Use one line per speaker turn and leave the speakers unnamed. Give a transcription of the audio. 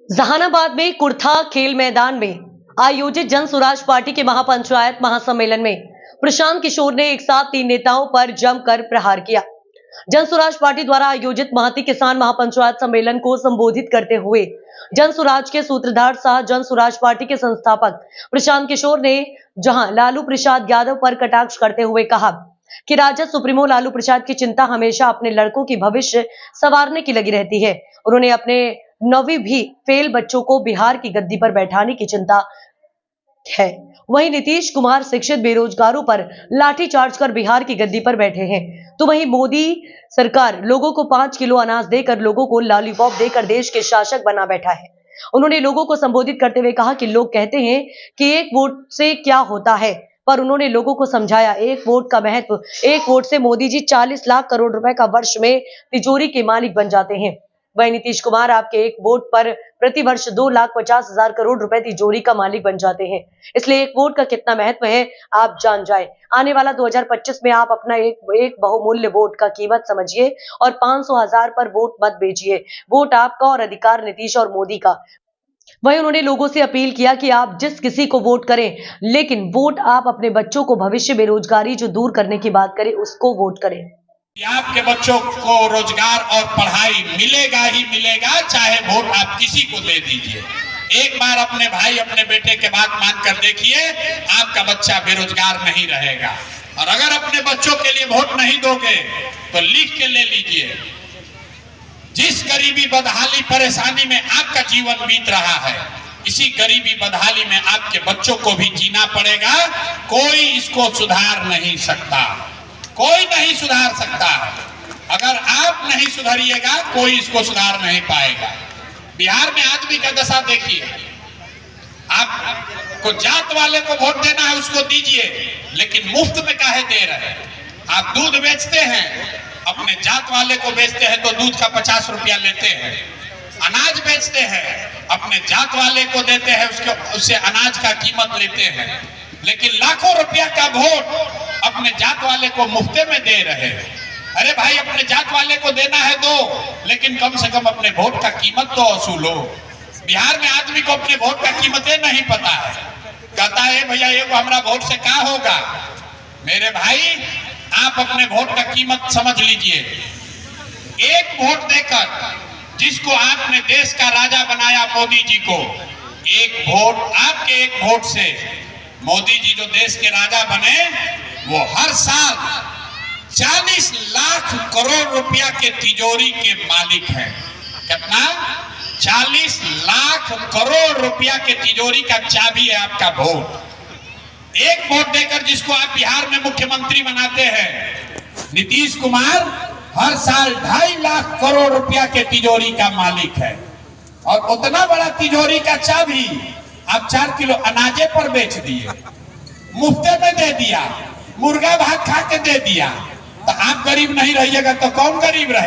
जहानाबाद में कुर्था खेल मैदान में आयोजित जन स्वराज पार्टी के महापंचायत महासम्मेलन में प्रशांत किशोर ने एक साथ 3 नेताओं पर जमकर प्रहार किया। जन स्वराज पार्टी द्वारा आयोजित महती किसान महापंचायत सम्मेलन को संबोधित करते हुए जन स्वराज के सूत्रधार सह जन स्वराज पार्टी के संस्थापक प्रशांत किशोर ने जहां लालू प्रसाद यादव पर कटाक्ष करते हुए कहा कि राजद सुप्रीमो लालू प्रसाद की चिंता हमेशा अपने लड़कों की भविष्य संवारने की लगी रहती है। उन्होंने अपने 9वीं भी फेल बच्चों को बिहार की गद्दी पर बैठाने की चिंता है। वहीं नीतीश कुमार शिक्षित बेरोजगारों पर लाठीचार्ज कर बिहार की गद्दी पर बैठे हैं, तो वहीं मोदी सरकार लोगों को 5 किलो अनाज देकर लोगों को लॉलीपॉप देकर देश के शासक बना बैठा है। उन्होंने लोगों को संबोधित करते हुए कहा कि लोग कहते हैं कि एक वोट से क्या होता है, पर उन्होंने लोगों को समझाया एक वोट का महत्व। एक वोट से मोदी जी 40 लाख करोड़ रुपए का वर्ष में तिजोरी के मालिक बन जाते हैं। वहीं नीतीश कुमार आपके एक वोट पर प्रति वर्ष 2,50,000 करोड़ रुपए तिजोरी का मालिक बन जाते हैं। इसलिए एक वोट का कितना महत्व है आप जान जाए। आने वाला 2025 में आप अपना एक बहुमूल्य वोट का कीमत समझिए और 500,000 पर वोट मत बेचिए। वोट आपका और अधिकार नीतीश और मोदी का। वहीं उन्होंने लोगों से अपील किया कि आप जिस किसी को वोट करें, लेकिन वोट आप अपने बच्चों को भविष्य बेरोजगारी जो दूर करने की बात करें उसको वोट करें।
आपके बच्चों को रोजगार और पढ़ाई मिलेगा ही मिलेगा, चाहे वोट आप किसी को दे दीजिए। एक बार अपने भाई अपने बेटे के बात मानकर देखिए, आपका बच्चा बेरोजगार नहीं रहेगा। और अगर अपने बच्चों के लिए वोट नहीं दोगे तो लिख के ले लीजिए, जिस गरीबी बदहाली परेशानी में आपका जीवन बीत रहा है, इसी गरीबी बदहाली में आपके बच्चों को भी जीना पड़ेगा। कोई इसको सुधार नहीं सकता, कोई नहीं सुधार सकता। अगर आप नहीं सुधरिएगा कोई इसको सुधार नहीं पाएगा। बिहार में आदमी का दशा देखिए, आपको जात वाले को वोट देना है उसको दीजिए, लेकिन मुफ्त में काहे दे रहे हैं? आप दूध बेचते हैं, अपने जात वाले को बेचते हैं तो दूध का 50 रुपया लेते हैं। अनाज बेचते हैं, अपने जात वाले को देते हैं, उससे अनाज का कीमत लेते हैं। लेकिन लाखों रुपया का वोट अपने जात वाले को मुफ्ते में दे रहे हैं। अरे भाई, अपने जात वाले को देना है दो, लेकिन कम से कम अपने वोट का कीमत तो वसूलो। बिहार में आदमी को अपने वोट का कीमतें नहीं पता है। कहता है भैया ये हमारा वोट से क्या होगा। मेरे भाई, आप अपने वोट का कीमत समझ लीजिए। एक वोट देकर जिसको आपने देश का राजा बनाया मोदी जी को, एक वोट, आपके एक वोट से मोदी जी जो देश के राजा बने, वो हर साल 40 लाख करोड़ रुपया के तिजोरी के मालिक हैं। कितना? 40 लाख करोड़ रुपया के तिजोरी का चाबी है आपका वोट। एक वोट देकर जिसको आप बिहार में मुख्यमंत्री बनाते हैं, नीतीश कुमार हर साल 2.5 लाख करोड़ रुपया के तिजोरी का मालिक है। और उतना बड़ा तिजोरी का चाबी आप 4 किलो अनाजे पर बेच दिए, मुफ्ते में दे दिया, मुर्गा भात खा के दे दिया। तो आप गरीब नहीं रहिएगा तो कौन गरीब रहे?